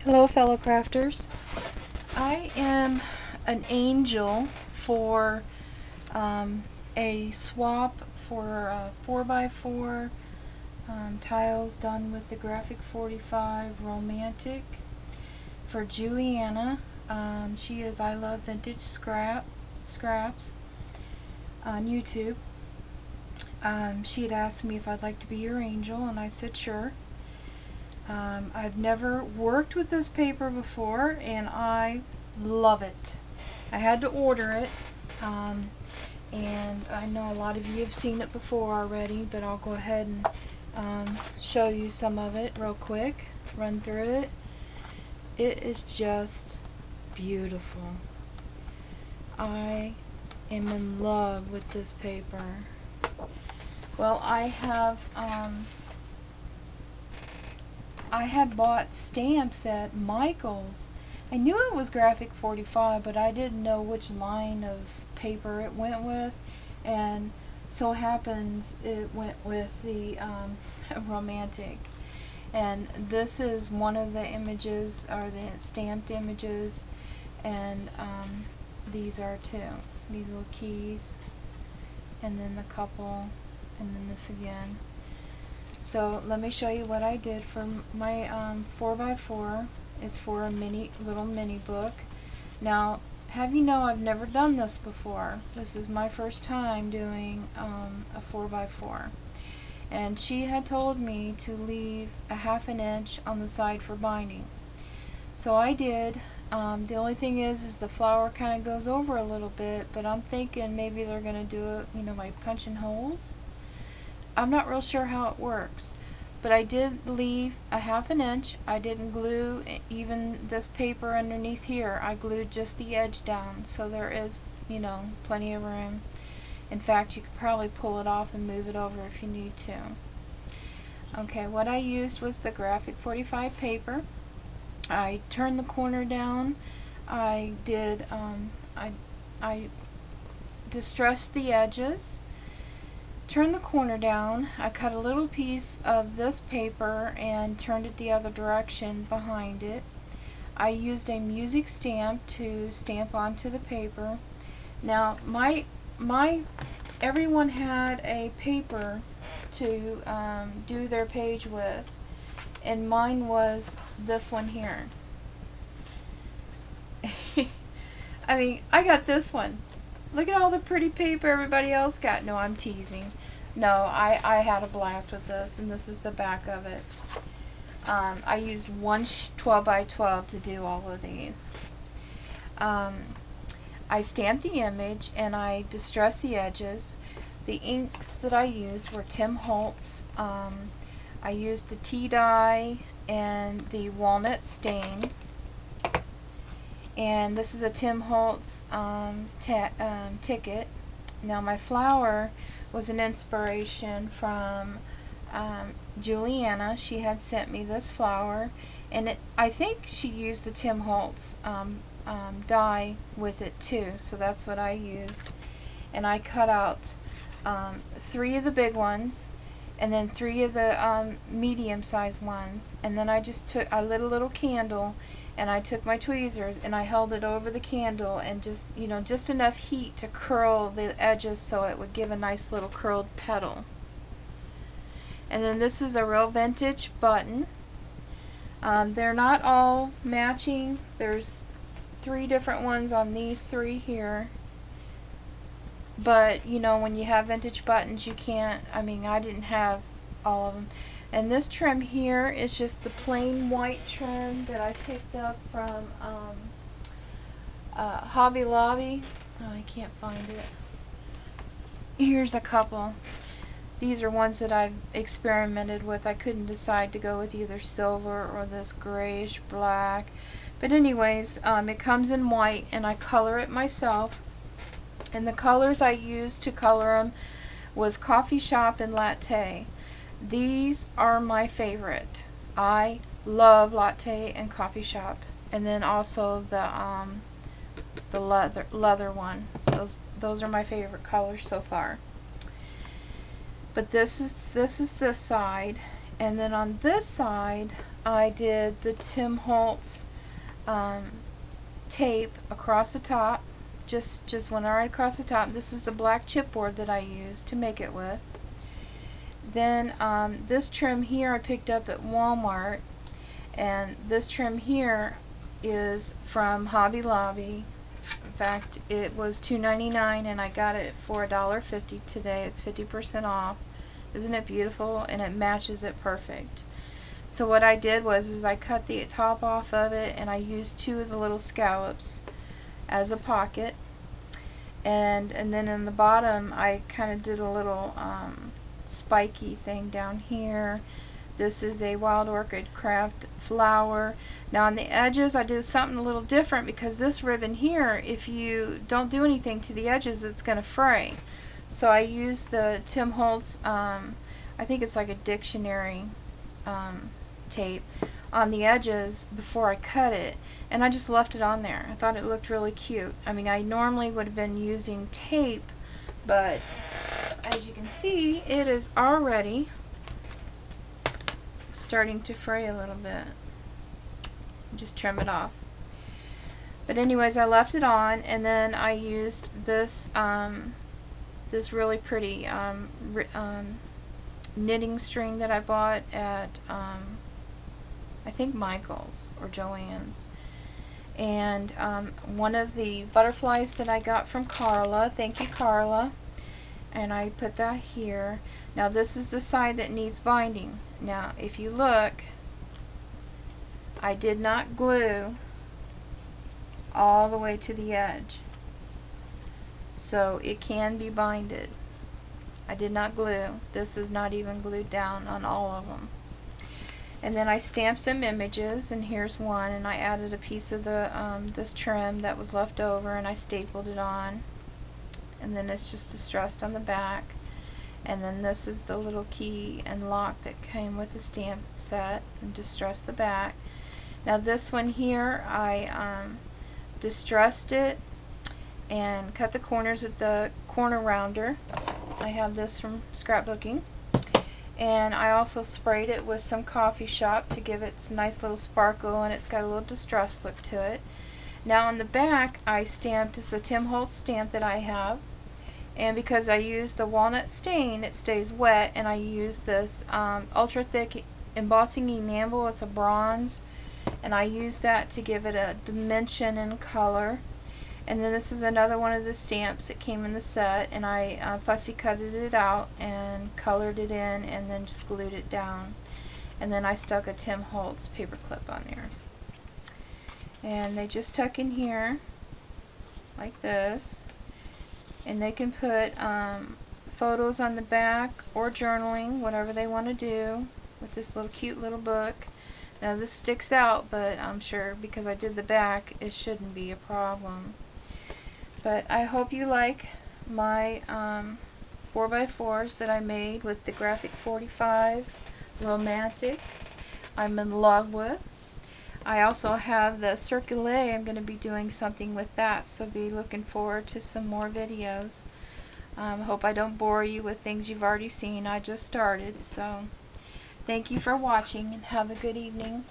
Hello, fellow crafters. I am an angel for a swap for 4x4 tiles done with the G45 Romantique for Juliana. She is I Love Vintage Scraps on YouTube. She had asked me if I'd like to be your angel, and I said sure. I've never worked with this paper before, and I love it. I had to order it, and I know a lot of you have seen it before already, but I'll go ahead and show you some of it real quick, run through it. It is just beautiful. I am in love with this paper. Well, I had bought stamps at Michael's. I knew it was Graphic 45, but I didn't know which line of paper it went with, and so happens it went with the Romantique. And this is one of the images, or the stamped images, and these are two. These little keys, and then the couple, and then this again. So let me show you what I did for my 4x4. It's for a little mini book. Now, have you know I've never done this before. This is my first time doing a 4x4. And she had told me to leave a ½ inch on the side for binding. So I did. The only thing is the flower kind of goes over a little bit, but I'm thinking maybe they're going to do it, by punching holes. I'm not real sure how it works, but I did leave a ½ inch. I didn't glue even this paper underneath here. I glued just the edge down, so there is, plenty of room. In fact, you could probably pull it off and move it over if you need to. Okay, what I used was the Graphic 45 paper. I turned the corner down. I did, I distressed the edges. Turn the corner down. I cut a little piece of this paper and turned it the other direction behind it. I used a music stamp to stamp onto the paper. Now everyone had a paper to do their page with, and mine was this one here. I mean, I got this one. Look at all the pretty paper everybody else got. No, I'm teasing. No, I had a blast with this, and this is the back of it. I used one 12x12 to do all of these. I stamped the image, and I distressed the edges. The inks that I used were Tim Holtz. I used the tea dye and the walnut stain. And this is a Tim Holtz ticket. Now my flower was an inspiration from Juliana. She had sent me this flower, and I think she used the Tim Holtz dye with it too, so that's what I used. And I cut out 3 of the big ones, and then 3 of the medium-sized ones, and then I lit a little candle, and I took my tweezers and I held it over the candle, and just enough heat to curl the edges so it would give a nice little curled petal. And then this is a real vintage button. They're not all matching. There's 3 different ones on these 3 here. But, when you have vintage buttons, you can't, I didn't have all of them. And this trim here is just the plain white trim that I picked up from Hobby Lobby. Oh, I can't find it. Here's a couple. These are ones that I've experimented with. I couldn't decide to go with either silver or this grayish black. But anyways, it comes in white, and I color it myself. And the colors I used to color them was Coffee Shop and Latte. These are my favorite. I love Latte and Coffee Shop. And then also the leather one. Those are my favorite colors so far. But this is this side, And then on this side, I did the Tim Holtz tape across the top. Just went right across the top. This is the black chipboard that I used to make it with. Then this trim here I picked up at Walmart, and this trim here is from Hobby Lobby. In fact, it was $2.99 and I got it for $1.50 today. It's 50% off. Isn't it beautiful? And it matches it perfect. So what I did was I cut the top off of it, and I used 2 of the little scallops as a pocket. And then in the bottom I kind of did a little spiky thing down here. This is a Wild Orchid Craft flower. Now on the edges I did something a little different, because this ribbon here, if you don't do anything to the edges, it's going to fray. So I used the Tim Holtz, I think it's like a dictionary tape, on the edges before I cut it, and I just left it on there. I thought it looked really cute. I mean, I normally would have been using tape, but as you can see, it is already starting to fray a little bit. Just trim it off. But anyways, I left it on, and then I used this this really pretty knitting string that I bought at I think Michael's or Joann's. And one of the butterflies that I got from Carla, thank you Carla, and I put that here. Now this is the side that needs binding. Now if you look, I did not glue all the way to the edge, so it can be binded. I did not glue. This is not even glued down on all of them. And then I stamped some images, and here's one, and I added a piece of the this trim that was left over, and I stapled it on. And then it's just distressed on the back. And then this is the little key and lock that came with the stamp set, and distressed the back. Now this one here, I distressed it and cut the corners with the corner rounder. I have this from scrapbooking. And I also sprayed it with some Coffee Shop to give it a nice little sparkle, and it's got a little distressed look to it. Now on the back I stamped, it's a Tim Holtz stamp that I have, and because I used the walnut stain, it stays wet, and I used this ultra thick embossing enamel. It's a bronze, and I used that to give it a dimension and color. And then this is another one of the stamps that came in the set, and I fussy cutted it out and colored it in, and then just glued it down. And then I stuck a Tim Holtz paper clip on there. And they just tuck in here like this, and they can put photos on the back or journaling, whatever they want to do, with this little cute little book. Now this sticks out, but I'm sure because I did the back, it shouldn't be a problem. But I hope you like my 4x4s that I made with the Graphic 45 Romantique. I'm in love with. I also have the Circulet. I'm going to be doing something with that, so be looking forward to some more videos. Hope I don't bore you with things you've already seen. I just started, so thank you for watching, and have a good evening.